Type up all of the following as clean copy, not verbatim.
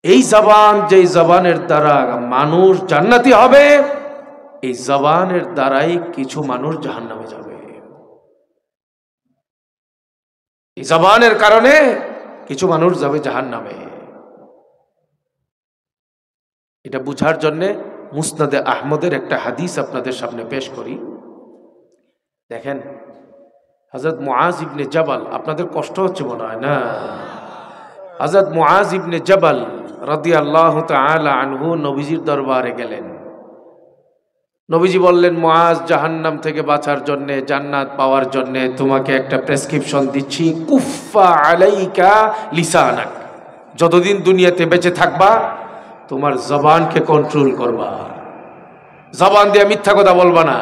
এই জবান, যেই জবানের দ্বারা মানুষ জান্নাতি হবে, এই জবানের দ্বারাই কিছু মানুষ জাহান্নামে যাবে। এই জবানের কারণে কিছু মানুষ যাবে জাহান্নামে। এটা বুঝার জন্যে মুসনাদে আহমদের একটা হাদিস আপনাদের সামনে পেশ করি। দেখেন, হযরত মুআজ ইবনে জাবাল, আপনাদের কষ্ট হচ্ছে মনে হয় না? হযরত মুআজ ইবনে জাবাল রাদিয়াল্লাহু তাআলা আনহু নবীজির দরবারে গেলেন। নবীজি বললেন, মুআজ, জাহান্নাম থেকে বাঁচার জন্যে, জান্নাত পাওয়ার জন্যে তোমাকে একটা প্রেসক্রিপশন দিচ্ছি। কুফা আলাইকা লিসানাক, যতদিন দুনিয়াতে বেঁচে থাকবা তোমার জবানকে কন্ট্রোল করবা। জবান দিয়ে মিথ্যা কথা বলবা না,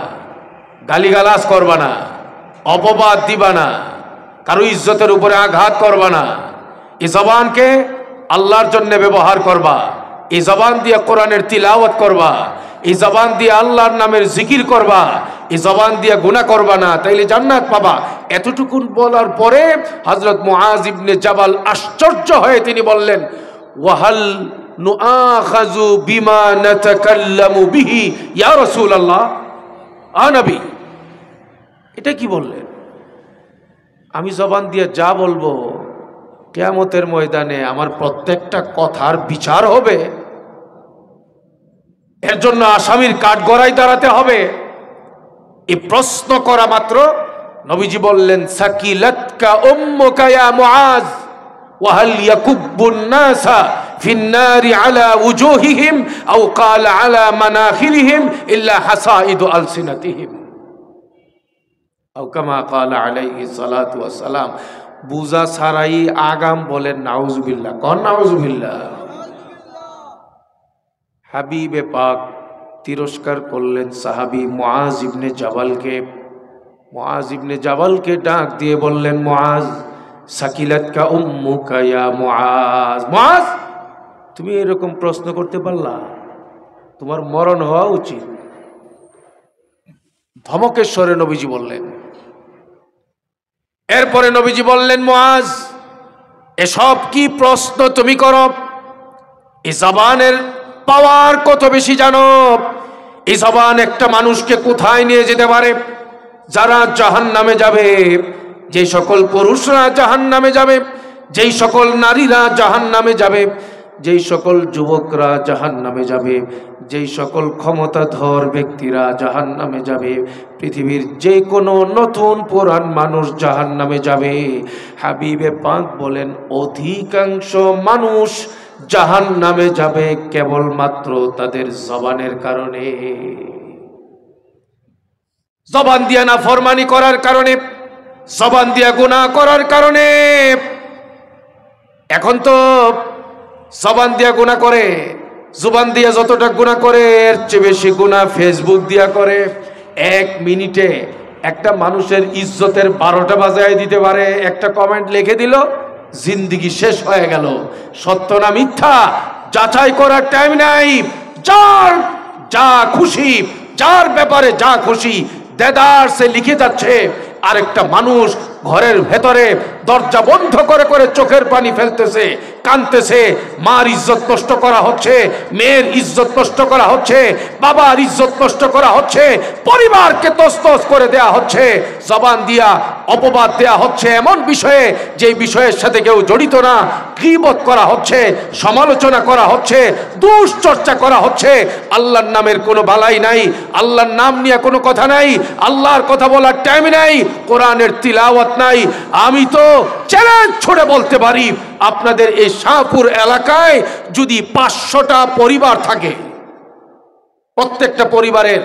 গালিগালাজ করবা না, অপবাদ দিবা না, কারো ইজ্জতের উপরে আঘাত করবা না। এই জবানকে আল্লাহর জন্য ব্যবহার করবা। এই জবান দিয়ে কোরআনের তিলাওয়াত করবা। এই জবান দিয়ে আল্লাহর নামের জিকির করবা। এই জবান দিয়ে গুনাহ করবা না, তাইলে জান্নাত পাবা। এতটুকু বলার পরে হযরত মুআজ ইবনে জাবাল আশ্চর্য হয়ে তিনি বললেন, ওয়াহাল নুআখাযু বিমা নাতাকাল্লামু বিহি ইয়া রাসূলুল্লাহ। নবী, এটা কি বললেন? আমি জবান দিয়ে যা বলবো কিয়ামতের ময়দানে আমার প্রত্যেকটা কথার বিচার হবে? এর জন্য আসামির কাঠগড়ায় দাঁড়াতে হবে? এই প্রশ্ন করা মাত্র নবীজি বললেন, সাকিলাতকা উম্মুকা ইয়া মুআজ ওয়া হাল ইয়াকুব্বুন নাসা ফিন নারি আলা ওয়ুজুহিহিম আও ক্বালা আলা মানাখিরিহিম ইল্লা হাসাইদু আলসিনাতিহিম আও কামা ক্বালা আলাইহিস সালাতু ওয়াস সালাম। বুঝা ছাড়াই আগাম বলেন নাউজুবিল্লাহ। কোন নাউজুবিল্লাহ? হাবিবে পাক তিরস্কার করলেন সাহাবী মুআজ ইবনে জাবালকে। মুআজ ইবনে জাবালকে ডাক দিয়ে বললেন, মুআজ, সাকিলাতকা উম্মুকা ইয়া মুআজ। মুআজ, তুমি এরকম প্রশ্ন করতে পারলা? তোমার মরণ হওয়া উচিত। ধমকের স্বরে নবীজি বললেন। এরপরে নবীজি বললেন, মুআজ, এসব কি প্রশ্ন তুমি করো? এই জবানের পাওয়ার কত বেশি জানো? এই জবান একটা মানুষকে কোথায় নিয়ে যেতে পারে? যারা জাহান্নামে যাবে, যে সকল পুরুষরা জাহান্নামে যাবে, যেই সকল নারীরা জাহান্নামে যাবে, যেই সকল যুবকরা জাহান্নামে যাবে, যেই সকল ক্ষমতাধর ব্যক্তিরা জাহান্নামে যাবে, পৃথিবীর যে কোনো নতুন পুরান মানুষ জাহান্নামে যাবে। হাবিবে পাক বলেন, অধিকাংশ মানুষ জাহান্নামে যাবে কেবলমাত্র তাদের জবানের কারণে। জবান দিয়া নাফরমানি করার কারণে, জবান দিয়া গুনাহ করার কারণে। এখন তো জবান দিয়া গুনাহ করে, জবান দিয়া যতটা গুনাহ করে এর চেয়ে বেশি গুনাহ ফেসবুক দিয়া করে। 1 মিনিটে একটা মানুষের ইজ্জতের 12টা বাজায় দিতে পারে। একটা কমেন্ট লিখে দিল, জিন্দেগি শেষ হয়ে গেল। সত্য না মিথ্যা যাচাই করার টাইম নাই। যার যা খুশি, যার ব্যাপারে যা খুশি দেদারসে লিখে যাচ্ছে। আরেকটা মানুষ ঘরের ভেতরে দরজা বন্ধ করে করে চোখের পানি ফেলতেছে, কাঁদতেছে। মার ইজ্জত নষ্ট করা হচ্ছে, মেয়ের ইজ্জত নষ্ট করা হচ্ছে, বাবার ইজ্জত নষ্ট করা হচ্ছে, পরিবারকে তছনছ করে দেয়া হচ্ছে। জবান দিয়া অপবাদ দেয়া হচ্ছে এমন বিষয়ে যে বিষয়ের সাথে কেউ জড়িত না। গীবত করা হচ্ছে, সমালোচনা করা হচ্ছে, দুশ্চর্চা করা হচ্ছে। আল্লাহর নামের কোনো বালাই নাই, আল্লাহর নাম নিয়ে কোনো কথা নাই, আল্লাহর কথা বলার টাইম নাই, কোরআনের তিলাওয়াত নাই। আমি তো চ্যালেঞ্জ ছুড়ে বলতে পারি, আপনাদের এই শাহপুর এলাকায় যদি 500টা পরিবার থাকে, প্রত্যেকটা পরিবারের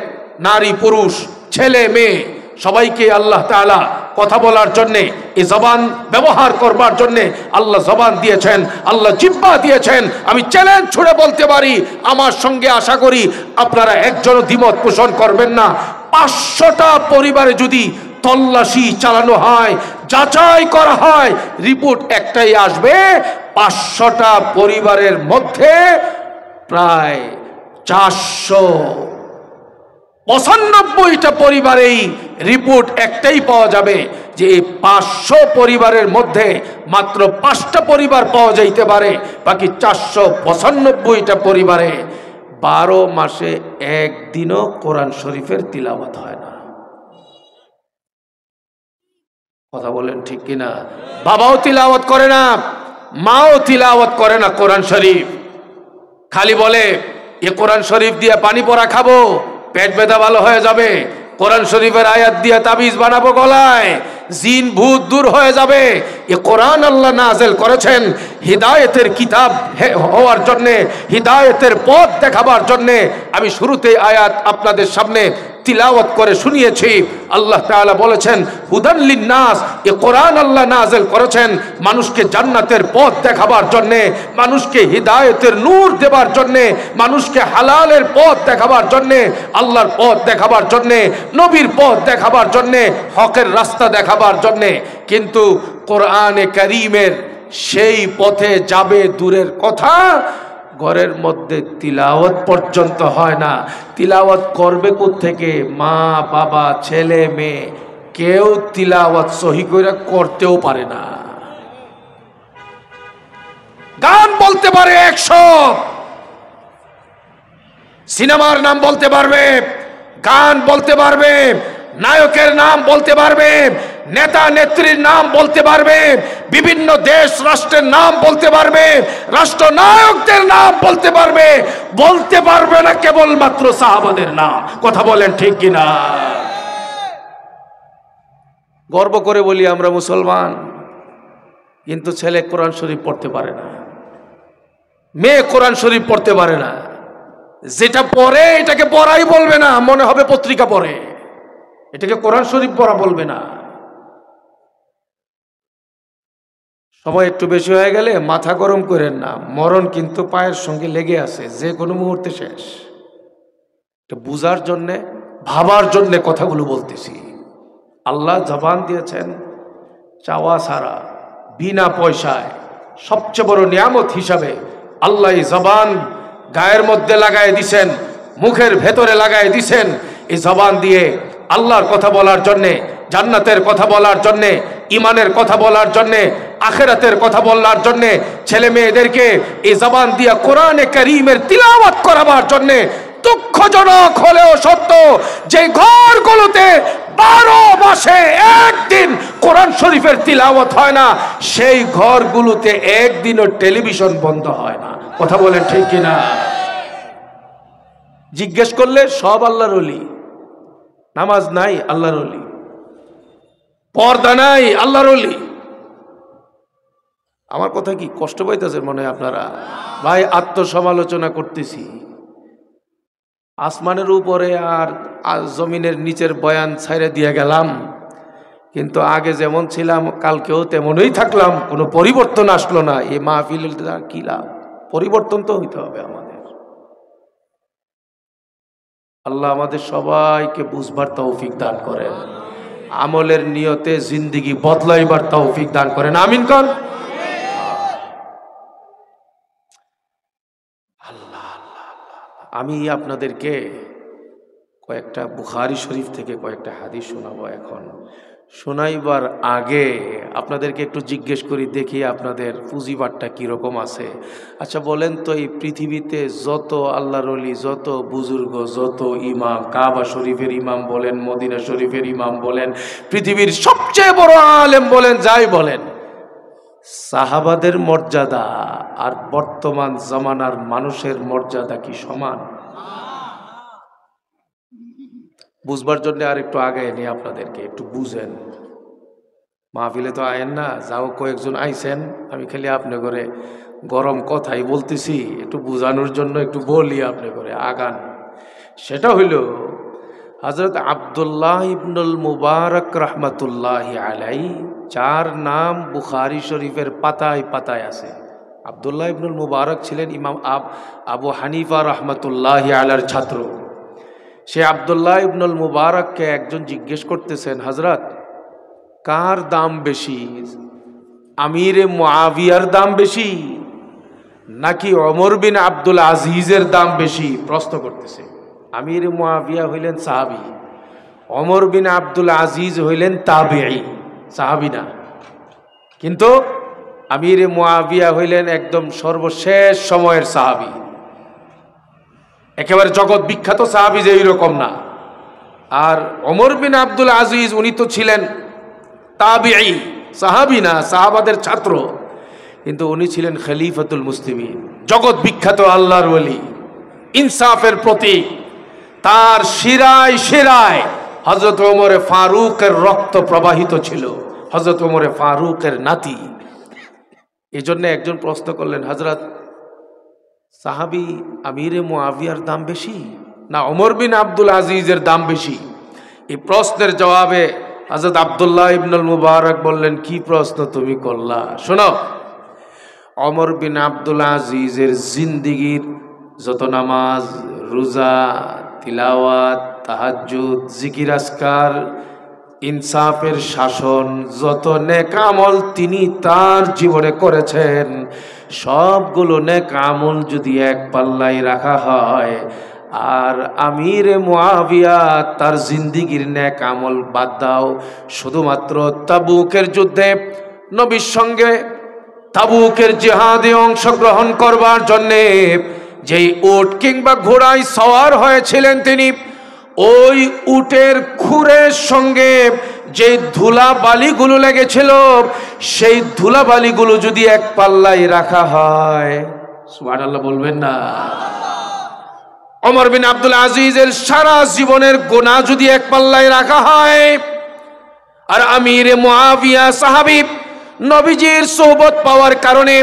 নারী পুরুষ ছেলে মেয়ে সবাইকে আল্লাহ তাআলা কথা বলার জন্যে, এই জবান ব্যবহার করবার জন্যে আল্লাহ জবান দিয়েছেন, আল্লাহ জিহ্বা দিয়েছেন। আমি চ্যালেঞ্জ ছুড়ে বলতে পারি, আমার সঙ্গে আশা করি আপনারা একজনও দ্বিমত পোষণ করবেন না। 500টা পরিবারে যদি তল্লাশি চালানো হয়, যাচাই করা হয়, রিপোর্ট একটাই আসবে, 500টা পরিবারের মধ্যে প্রায় 495টা পরিবারেই রিপোর্ট একটাই পাওয়া যাবে যে এই 500 পরিবারের মধ্যে মাত্র 5টা পরিবার পাওয়া যাইতে পারে, বাকি 495টা পরিবারে 12 মাসে একদিনও কোরআন শরীফের তিলাওয়াত হয় না। কথা বলেন ঠিক কিনা? বাবাও তিলাওয়াত করে না, মাও তিলাওয়াত করে না কোরআন শরীফ। খালি বলে এ কোরআন শরীফ দিয়ে পানি পড়া খাবো, পেট ব্যথা ভালো হয়ে যাবে, কোরআন শরীফের আয়াত দিয়ে তাবিজ বানাবো গলায়, জিন ভূত দূর হয়ে যাবে। এ কোরআন আল্লাহ নাযিল করেছেন হিদায়াতের কিতাব হওয়ার জন্য, হিদায়াতের পথ দেখাবার জন্য। আমি শুরুতেই আয়াত আপনাদের সামনে তিলাওয়াত করে শুনিয়েছি। আল্লাহ তাআলা বলেছেন হুদান লিন্নাস, এ কোরআন আল্লাহ নাযিল করেছেন মানুষকে জান্নাতের পথ দেখাবার জন্য, মানুষকে হিদায়াতের নূর দেবার জন্য, মানুষকে হালালের পথ দেখাবার জন্য, আল্লাহর পথ দেখাবার জন্য, নবীর পথ দেখাবার জন্য, হকের রাস্তা দেখাবার জন্য। কিন্তু কোরআনে কারীমের সেই পথে যাবে দূরের কথা, ঘরের মধ্যে তিলাওয়াত পর্যন্ত হয় না। তিলাওয়াত করবে কোত্থেকে? মা বাবা ছেলে মেয়ে কেউ তিলাওয়াত সহি করে করতেও পারে না। গান বলতে পারে 100, সিনেমার নাম বলতে পারবে, গান বলতে পারবে, নায়কের নাম বলতে পারবে, নেতা নেত্রীর নাম বলতে পারবে, বিভিন্ন দেশ রাষ্ট্রের নাম বলতে পারবে, রাষ্ট্রনায়কদের নাম বলতে পারবে, বলতে পারবে না কেবলমাত্র সাহাবাদের নাম। কথা বলেন ঠিক কিনা? গর্ব করে বলি আমরা মুসলমান, কিন্তু ছেলে কোরআন শরীফ পড়তে পারে না, মেয়ে কোরআন শরীফ পড়তে পারে না। যেটা পড়ে এটাকে পড়াই বলবে না, মনে হবে পত্রিকা পড়ে, এটাকে কোরআন শরীফ পড়া বলবে না। সময় একটু বেশি হয়ে গেলে মাথা গরম করেন না, মরণ কিন্তু পায়ের সঙ্গে লেগে আছে, যে কোনো মুহূর্তে শেষ। এটা বুঝার জন্যে, ভাবার জন্যে কথাগুলো বলতেছি। আল্লাহ জবান দিয়েছেন চাওয়া ছাড়া, বিনা পয়সায়, সবচেয়ে বড় নিয়ামত হিসাবে আল্লাহ এই জবান গায়ের মধ্যে লাগায় দিছেন, মুখের ভেতরে লাগায় দিছেন। এই জবান দিয়ে আল্লাহর কথা বলার জন্যে, জান্নাতের কথা বলার জন্যে, ইমানের কথা বলার জন্যে, আখিরাতের কথা বলার জন্যে, ছেলে মেয়েদেরকে এই জবান দিয়ে কোরআনে কারীমের তিলাওয়াত করাবার জন্যে। দুঃখজনক হলেও সত্য, যে ঘরগুলোতে 12 মাসে একদিন কোরআন শরীফের তিলাওয়াত হয় না, সেই ঘরগুলোতে একদিনও টেলিভিশন বন্ধ হয় না। কথা বলেন ঠিক কিনা? জিজ্ঞেস করলে সব আল্লাহর ওলি। নামাজ নাই আল্লাহর ওলি, পর্দা নাই আল্লাহর ওলি। আমার কথা কি কষ্ট পাইতেছেন মনে হয় আপনারা? ভাই আত্মসমালোচনা করতেছি। আসমানের উপরে আর জমিনের নিচের বয়ান ছাইরে দিয়ে গেলাম, কিন্তু আগে যেমন ছিলাম কালকেও তেমনই থাকলাম, কোনো পরিবর্তন আসলো না। এই মাহফিলের দ্বারা কি লাভ? পরিবর্তন তো হইতে হবে আমাদের। আল্লাহ আমাদের সবাইকে বুঝবার তৌফিক দান করেন, আমলের নিয়তে জিন্দেগি বদলাইবার তৌফিক দান করেন। আমিন কোন? আল্লাহ আল্লাহ। আমি আপনাদেরকে কয়েকটা বুখারী শরীফ থেকে কয়েকটা হাদিস শোনাবো। এখন শোনাইবার আগে আপনাদেরকে একটু জিজ্ঞেস করি, দেখি আপনাদের পুঁজিবারটা কীরকম আছে। আচ্ছা বলেন তো, এই পৃথিবীতে যত আল্লাহর ওলি, যত বুজুর্গ, যত ইমাম, কাবা শরীফের ইমাম বলেন, মদিনা শরীফের ইমাম বলেন, পৃথিবীর সবচেয়ে বড় আলেম বলেন, যাই বলেন, সাহাবাদের মর্যাদা আর বর্তমান জামানার মানুষের মর্যাদা কি সমান? বুঝবার জন্য আর একটু আগে নিয়ে আপনাদেরকে একটু বুঝেন। মাহফিলে তো আয়েন না, যাও কয়েকজন আইছেন, আমি খালি আপনি করে গরম কথাই বলতেছি, একটু বুঝানোর জন্য একটু বলি আপনি করে আগান। সেটা হইল হযরত আব্দুল্লাহ ইবনুল মুবারক রহমতুল্লাহি আলাইহি, যার নাম বুখারী শরীফের পাতায় পাতায় আছে। আব্দুল্লাহ ইবনুল মুবারক ছিলেন ইমাম আবু হানিফা রহমতুল্লাহি আলাইহির ছাত্র। সে আব্দুল্লাহ ইবনুল মুবারককে একজন জিজ্ঞেস করতেছেন, হযরত কার দাম বেশি, আমিরে মুআবিয়ার দাম বেশি নাকি ওমর বিন আব্দুল আজিজের দাম বেশি? প্রশ্ন করতেছে। আমিরে মুআবিয়া হইলেন সাহাবী, ওমর বিন আব্দুল আজিজ হইলেন তাবেঈ, সাহাবী না। কিন্তু আমির মুআবিয়া হইলেন একদম সর্বশেষ সময়ের সাহাবী, একেবারে জগৎ বিখ্যাত সাহাবী যে এইরকম না। আর ওমর বিন আব্দুল আজিজ উনি তো ছিলেন তাবেঈ, সাহাবী না, সাহাবাদের ছাত্র, কিন্তু উনি ছিলেন খলিফাতুল মুসলিমিন, জগৎ বিখ্যাত আল্লাহর ওলি, ইনসাফের প্রতীক। তার শিরায় শিরায় হযরত ওমরে ফারুকের রক্ত প্রবাহিত ছিল, হযরত ওমরে ফারুকের নাতি। এই জন্য একজন প্রশ্ন করলেন, হযরত সাহাবী আমিরে মুআবিয়ার দাম বেশি না ওমর বিন আব্দুল আজিজের দাম বেশি? এই প্রশ্নের জবাবে হযরত আব্দুল্লাহ ইবনুল মুবারক বললেন, কি প্রশ্ন তুমি করলা? শোনো, ওমর বিন আব্দুল আজিজের জিন্দেগীর যত নামাজ, রোজা, তিলাওয়াত, তাহাজ্জুদ, জিকির আজকার, ইনসাফের শাসন, যত নেক আমল তিনি তার জীবনে করেছেন, সবগুলো নেক আমল যদি এক পাল্লায় রাখা হয়, আর আমিরে মুআবিয়া তার জিন্দেগীর নেক আমল বাদ দাও, শুধুমাত্র তাবুকের যুদ্ধে নবীর সঙ্গে তাবুকের জিহাদে অংশগ্রহণ করবার জন্যে যেই উট কিংবা ঘোড়ায় সওয়ার হয়েছিলেন তিনি, ওই উটের খুরের সঙ্গে যে ধুলা বালিগুলো লেগেছিল, সেই ধুলা বালিগুলো যদি এক পাল্লায় রাখা হয়, সুবহানাল্লাহ বলবেন না? ওমর বিন আব্দুল আজিজের সারা জীবনের গুনাহ যদি এক পাল্লায় রাখা হয়, আর আমিরে মুআবিয়া সাহাবী নবীজির সোহবত পাওয়ার কারণে,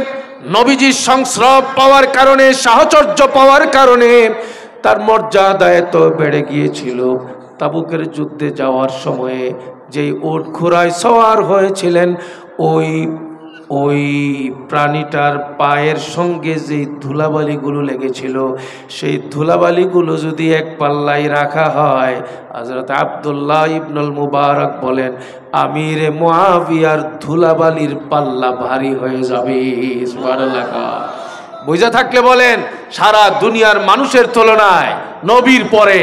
নবীজির সংস্রব পাওয়ার কারণে, সাহচর্য পাওয়ার কারণে তার মর্যাদা এত বেড়ে গিয়েছিল। তাবুকের যুদ্ধে যাওয়ার সময়ে যেই উট ঘোড়ায় সওয়ার হয়েছিলেন, ওই প্রাণীটার পায়ের সঙ্গে যেই ধুলাবালিগুলো লেগেছিল, সেই ধুলাবালিগুলো যদি এক পাল্লায় রাখা হয়, হযরত আব্দুল্লাহ ইবনুল মুবারক বলেন, আমিরে মুআবিয়ার ধুলাবালির পাল্লা ভারী হয়ে যাবে। সুবহানাল্লাহ। বুঝা থাকলে বলেন, সারা দুনিয়ার মানুষের তুলনায় নবীর পরে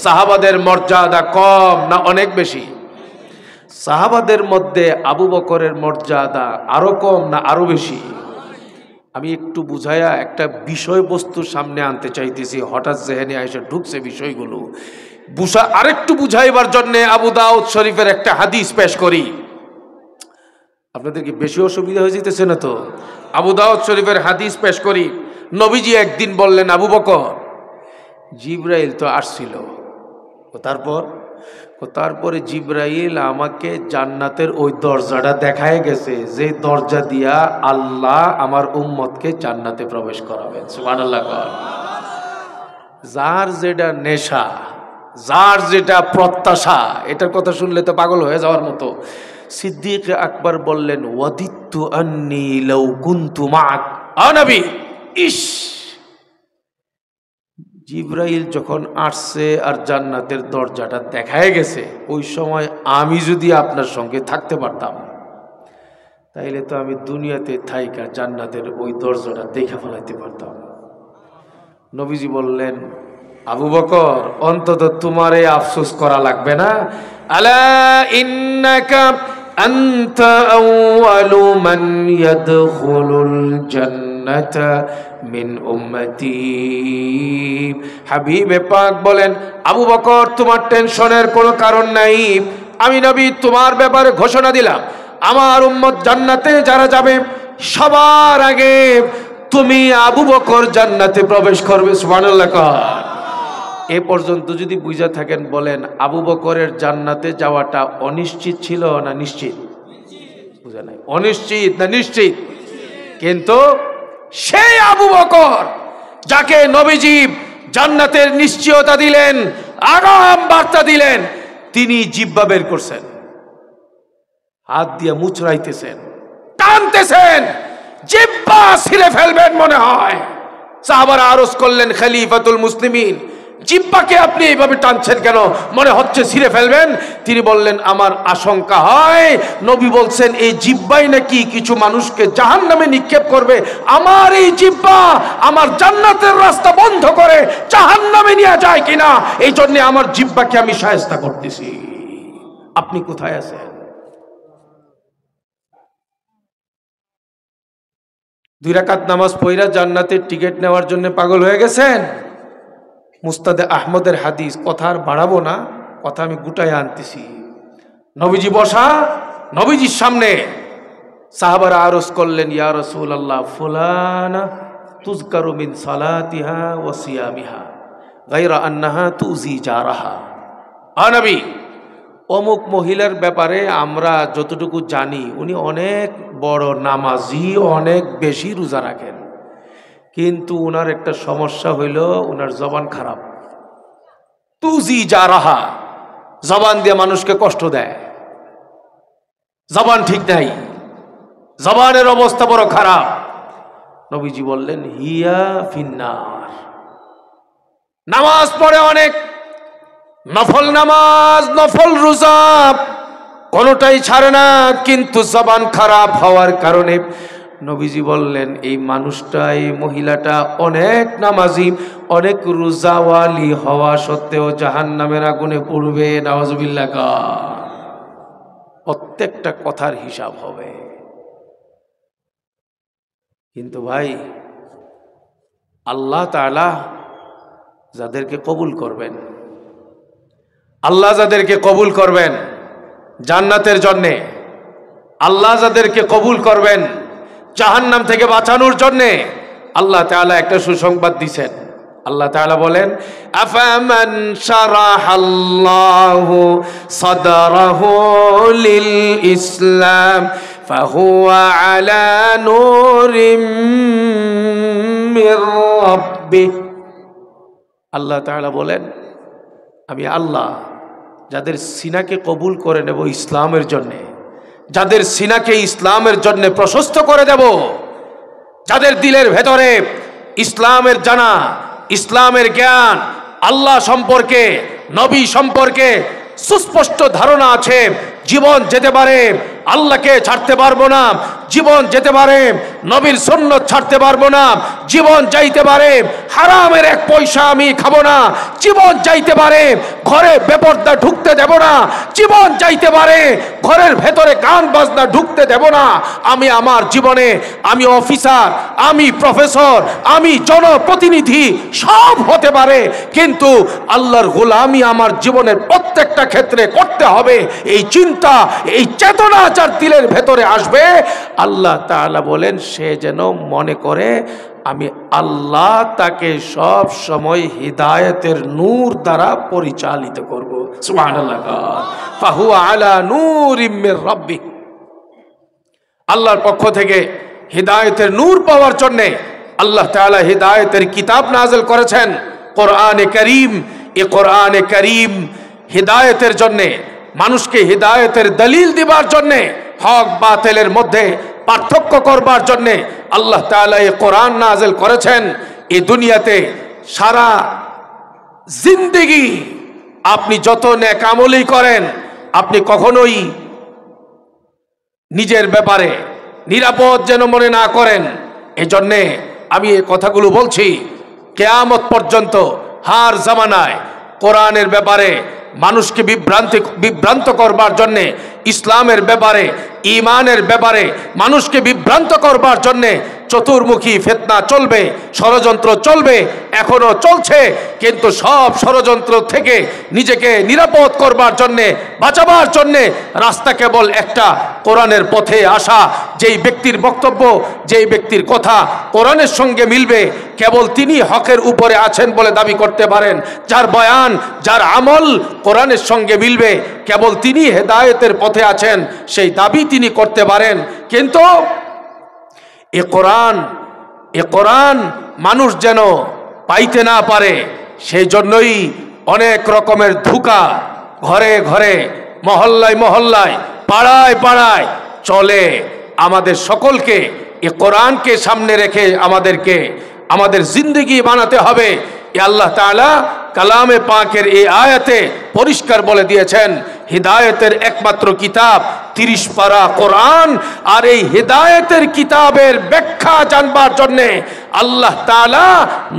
সাহাবাদের মর্যাদা কম না অনেক বেশি? সাহাবাদের মধ্যে আবু বকরের মর্যাদা আরো কম না আরো বেশি? আমি একটু বুঝাইয়া একটা বিষয়বস্তু সামনে আনতে চাইতেছি, হঠাৎ জেহেনে এসে ঢুকছে বিষয়গুলো। আরেকটু বুঝাইবার জন্য আবু দাউদ শরীফের একটা হাদিস পেশ করি। আপনাদের কি বেশি অসুবিধা হয়ে যেতেছে না তো? আবু দাউদ শরীফের হাদিস পেশ করি। নবীজি একদিন বললেন, আবু বকর, জিবরাইল তো আসছিল, তারপরে জিবরাইল আমাকে জান্নাতের ওই দরজাটা দেখায় গেছে, যে দরজা দিয়া আল্লাহ আমার উম্মতকে জান্নাতে প্রবেশ করাবেন। সুবহানাল্লাহ। যার যেটা নেশা, যার যেটা প্রত্যাশা, এটার কথা শুনলে তো পাগল হয়ে যাওয়ার মতো। সিদ্দিক আকবর বললেন, ওয়াদিত্তু আন্নী লাউ কুনতু মাআক আ নবী। ইস, জিবরাইল যখন আসছে আর জান্নাতের দরজাটা দেখায় গেছে, ওই সময় আমি যদি আপনার সঙ্গে থাকতে পারতাম, তাইলে তো আমি দুনিয়াতে থাইকা জান্নাতের ওই দরজাটা দেখে ফেলাইতে পারতাম। নবীজি বললেন, আবু বকর, অন্তত তোমার এই আফসোস করা লাগবে না। আলা ইন্নাকা আনতা আউয়ালু মান ইয়াদখুলুল জান্নাতা মিন উম্মতি। হাবিবে পাক বলেন, আবু বকর, তোমার টেনশনের কোনো কারণ নাই। আমি নবী তোমার ব্যাপারে ঘোষণা দিলাম, আমার উম্মত জান্নাতে যারা যাবে, সবার আগে তুমি আবু বকর জান্নাতে প্রবেশ করবে। সুবহানাল্লাহ। এ পর্যন্ত যদি বুঝা থাকেন বলেন, আবু বকরের জান্নাতে যাওয়াটা অনিশ্চিত ছিল না নিশ্চিত? বুঝা নাই, অনিশ্চিত না নিশ্চিত? কিন্তু সেই আবু বকর যাকে নবীজি জান্নাতের নিশ্চয়তা দিলেন, আগাম বার্তা দিলেন, তিনি জিহ্বা বের করছেন, হাত দিয়ে মুচড়াইতেছেন, টানতেছেন, জিহ্বা ছিঁড়ে ফেলবেন মনে হয়। সাহাবারা আরজ করলেন, খলিফাতুল মুসলিমিন, জিহ্বাকে আপনি এইভাবে টানছেন কেন? মনে হচ্ছে ছিঁড়ে ফেলবেন। তিনি বললেন, আমার আশঙ্কা হয় নবী বলছেন এই জিহ্বাই নাকি কিছু মানুষকে জাহান্নামে নিক্ষেপ করবে। আমার এই জিহ্বা আমার জান্নাতের রাস্তা বন্ধ করে জাহান্নামে নিয়ে যায় কিনা, এই জন্য আমার জিহ্বাকে আমি শায়েস্তা করতেছি। আপনি কোথায় আছেন? 2 রাকাত নামাজ পড়া জান্নাতের টিকিট নেওয়ার জন্য পাগল হয়ে গেছেন? মুস্তাদে আহমদের হাদিস, কথা আর বাড়াবো না, কথা আমি গুটায় আনতেছি। নবীজি বসা, নবীজির সামনে সাহাবারা আরজ করলেন, ইয়া রাসূলুল্লাহ, ফুলানা তুযকারু মিন সালাতিহা ওয়া সিয়ামিহা গায়রা আন্নাহা তুজি জারাহা। নবী, অমুক মহিলার ব্যাপারে আমরা যতটুকু জানি উনি অনেক বড় নামাজি, অনেক বেশি রোজা রাখেন, কিন্তু উনার একটা সমস্যা হইল উনার জবান খারাপ। তুজি জারাহা, জবান দিয়ে মানুষকে কষ্ট দেয়, জবান ঠিক নাই, জবানের অবস্থা বড় খারাপ। নবীজি বললেন, হিয়া ফিন্নার। নামাজ পড়ে অনেক, নফল নামাজ, নফল রোজা কোনটাই ছাড়ে না, কিন্তু জবান খারাপ হওয়ার কারণে নবীজি বললেন এই মানুষটা, এই মহিলাটা অনেক নামাজি, অনেক রোজাওয়ালি হওয়া সত্ত্বেও জাহান্নামের আগুনে পড়বে। নাউজুবিল্লাহ। প্রত্যেকটা কথার হিসাব হবে। কিন্তু ভাই, আল্লাহ তাআলা যাদেরকে কবুল করবেন, আল্লাহ যাদেরকে কবুল করবেন জান্নাতের জন্যে, আল্লাহ যাদেরকে কবুল করবেন জাহান্নাম থেকে বাঁচানোর জন্যে, আল্লাহ তাআলা একটা সুসংবাদ দিয়েছেন। আল্লাহ তাআলা বলেন, আফামান শারাহাল্লাহু সাদরাহু লিল ইসলাম ফাহুয়া আলা নূরিম মির রাব্বিহ। আল্লাহ তাআলা বলেন, আমি আল্লাহ যাদের সিনাকে কবুল করে নেব ইসলামের জন্যে, যাদের সিনাকে ইসলামের জন্য প্রশস্ত করে দেব, যাদের দিলের ভেতরে ইসলামের জানা, ইসলামের জ্ঞান, আল্লাহ সম্পর্কে, নবী সম্পর্কে সুস্পষ্ট ধারণা আছে, জীবন যেতে পারে আল্লাহকে ছাড়তে পারবো না, জীবন যেতে পারে নবীর সুন্নত ছাড়তে পারবো না, জীবন যাইতে পারে হারামের এক পয়সা আমি খাবো না, জীবন যাইতে পারে ঘরে বেপরদা ঢুকতে দেব না, জীবন যাইতে পারে ঘরের ভেতরে গান বাজনা ঢুকতে দেব না, আমি আমার জীবনে, আমি অফিসার, আমি প্রফেসর, আমি জনপ্রতিনিধি সব হতে পারে, কিন্তু আল্লাহর গোলামি আমার জীবনের প্রত্যেকটা ক্ষেত্রে করতে হবে। এই চিন্তা, এই চেতনা যার দিলের ভেতরে আসবে, আল্লাহ তাআলা বলেন সে যেন মনে করে আমি আল্লাহ তাকে সব সময় হিদায়াতের নূর দ্বারা পরিচালিত করব। সুবহানাল্লাহ। ফাহুয়া আলা নূরিম মির রাব্বিহ। আল্লাহর পক্ষ থেকে হিদায়াতের নূর পাওয়ার জন্য আল্লাহ তাআলা হিদায়াতের কিতাব নাযিল করেছেন, কোরআনে কারীম। এই কোরআনে কারীম হিদায়াতের জন্য, মানুষকে হিদায়াতের দলিল দিবার জন্য, হক বাতিলের মধ্যে পার্থক্য করবার জন্য আল্লাহ তাআলা এই কোরআন নাযিল করেছেন। এই দুনিয়াতে সারা জিন্দেগি আপনি যত নেক আমলই করেন, আপনি কখনোই নিজের ব্যাপারে নিরাপদ যেন মনে না করেন। এজন্যে আমি এই কথাগুলো বলছি, কিয়ামত পর্যন্ত হার জামানায় কোরআনের ব্যাপারে মানুষকে বিভ্রান্ত করবার জন্যে, ইসলামের ব্যাপারে, ঈমানের ব্যাপারে মানুষকে বিভ্রান্ত করবার জন্যে চতুর্মুখী ফিতনা চলবে, ষড়যন্ত্র চলবে, এখনো চলছে। কিন্তু সব ষড়যন্ত্র থেকে নিজেকে নিরাপদ করবার জন্যে, বাঁচাবার জন্যে রাস্তা কেবল একটা, কোরআনের পথে আসা। যেই ব্যক্তির বক্তব্য, যেই ব্যক্তির কথা কোরআনের সঙ্গে মিলবে, কেবল তিনি হকের উপরে আছেন বলে দাবি করতে পারেন। যার বয়ান, যার আমল কোরআনের সঙ্গে মিলবে, কেবল তিনি হেদায়েতের পথে আছেন, সেই দাবি তিনি করতে পারেন। কিন্তু এ কোরআন মানুষ যেন পাইতে না পারে, সেই জন্যই অনেক রকমের ধোঁকা ঘরে ঘরে, মহল্লায় মহল্লায়, পাড়ায় পাড়ায় চলে। আমাদের সকলকে এ কোরআনকে সামনে রেখে আমাদেরকে আমাদের জিন্দেগি বানাতে হবে। এ আল্লাহ তাআলা কালামে পাকের এই আয়াতে পরিষ্কার বলে দিয়েছেন, হিদায়াতের একমাত্র কিতাব 30 পারা কোরআন। আর এই হিদায়াতের কিতাবের ব্যাখ্যা জানবার জন্যে আল্লাহ তাআলা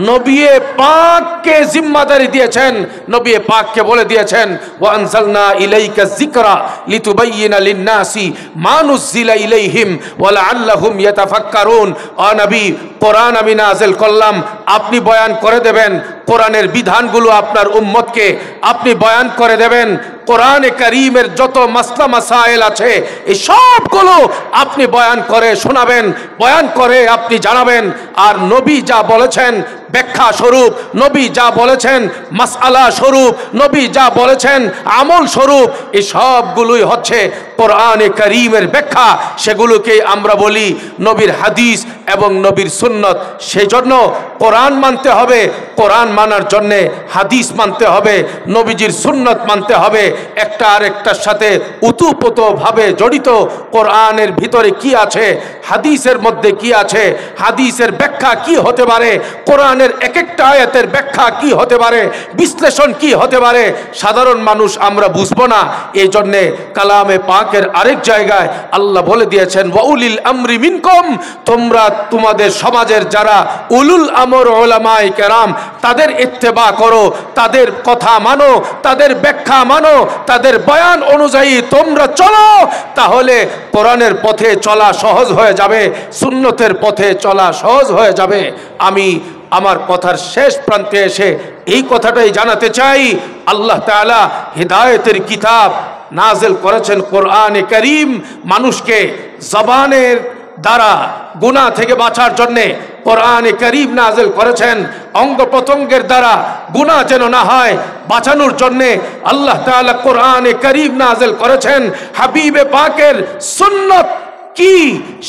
নবী পাককে জিম্মাদারি দিয়েছেন, নবী পাককে বলে দিয়েছেন ওয়া আনজালনা ইলাইকা যিকরা লিতুবাইয়িনা লিন-নাসি মা নুযিলা ইলাইহিম ওয়া লাআল্লাহুম ইয়াতাফাক্কারুন। ও নবী, কোরআন আমি নাযিল করলাম, আপনি বয়ান করে দেবেন কোরআনের বিধানগুলো আপনার উম্মতকে, আপনি বয়ান করে দেবেন কোরআনে কারীমের যত মাসলা মাসাইল আছে এই সবগুলো আপনি বয়ান করে শোনাবেন, বয়ান করে আপনি জানাবেন। আর নবী যা বলেছেন ব্যাখ্যা স্বরূপ, নবী যা বলেছেন মাসআলা স্বরূপ, নবী যা বলেছেন আমল স্বরূপ, এই সবগুলোই হচ্ছে কোরআনে কারীমের ব্যাখ্যা। সেগুলোকে আমরা বলি নবীর হাদিস এবং নবীর সুন্নত। সেই জন্য কোরআন মানতে হবে, কোরআন মানার জন্যে হাদিস মানতে হবে, নবীজির সুন্নত মানতে হবে। একটা আরেকটার সাথে উতপ্রোতভাবে জড়িত। কোরআনের ভিতরে কি আছে, হাদিসের মধ্যে কি আছে, হাদিসের ব্যাখ্যা কি হতে পারে, কোরআনের এক একটা আয়াতের ব্যাখ্যা কি হতে পারে, বিশ্লেষণ কি হতে পারে, সাধারণ মানুষ আমরা বুঝবো না। এই জন্যে কালামে পাকের আরেক জায়গায় আল্লাহ বলে দিয়েছেন ওয়াউলিল আমরি মিনকুম, তোমরা তোমাদের সমাজের যারা উলুল আমর উলামায়ে কেরাম তাদের ইত্তেবা করো, তাদের কথা মানো, তাদের ব্যাখ্যা মানো, তাদের বয়ান অনুযায়ী তোমরা চলো, তাহলে কোরআনের পথে চলা সহজ হয়ে যাবে, সুন্নতের পথে চলা সহজ হয়ে যাবে। আমি আমার কথার শেষ প্রান্তে এসে এই কথাটাই জানাতে চাই, আল্লাহ তাআলা হিদায়াতের কিতাব নাজিল করেছেন কোরআনে কারীম, মানুষকে জবানের দ্বারা গুনাহ থেকে বাঁচার জন্যে কোরআনে কারীম নাজিল করেছেন, অঙ্গ প্রত্যঙ্গের দ্বারা গুনাহ যেন না হয় বাঁচানোর জন্যে আল্লাহ তাআলা কোরআনে কারীম নাজিল করেছেন। হাবিবে পাকের সুন্নত কি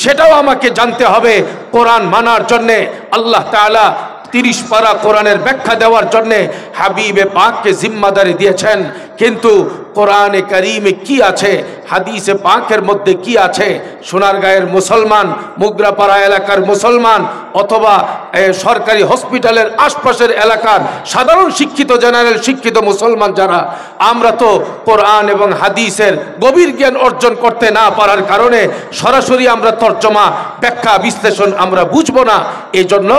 সেটাও আমাকে জানতে হবে কোরআন মানার জন্যে। আল্লাহ তাআলা 30 পারা কোরআনের ব্যাখ্যা দেওয়ার জন্যে হাবিবে পাককে জিম্মাদারি দিয়েছেন। কিন্তু কোরআনে কারীমে কি আছে, হাদিসে পাকের মধ্যে কি আছে, সোনারগাঁয়ের মুসলমান, মুগরাপাড়া এলাকার মুসলমান অথবা সরকারি হসপিটালের আশপাশের এলাকার সাধারণ শিক্ষিত জেনারেল শিক্ষিত মুসলমান যারা, আমরা তো কোরআন এবং হাদিসের গভীর জ্ঞান অর্জন করতে না পারার কারণে সরাসরি আমরা তর্জমা ব্যাখ্যা বিশ্লেষণ আমরা বুঝবো না। এই জন্য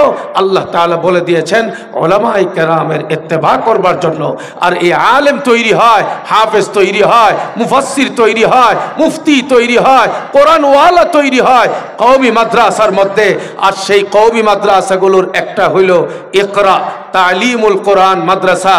আল্লাহ তাআলা বলে দিয়েছেন উলামায়ে কেরামের ইত্তেবা করবার জন্য। আর এই আলেম তৈরি হয়, হাফেজ তৈরি হয়, মুফাসসির তৈরি হয়, মুফতি তৈরি হয়, কোরআন ওয়ালা তৈরি হয় কওমি মাদ্রাসার মধ্যে। আর সেই কওমি মাদ্রাসাগুলোর একটা হইল ইকরা তালিমুল কোরআন মাদ্রাসা।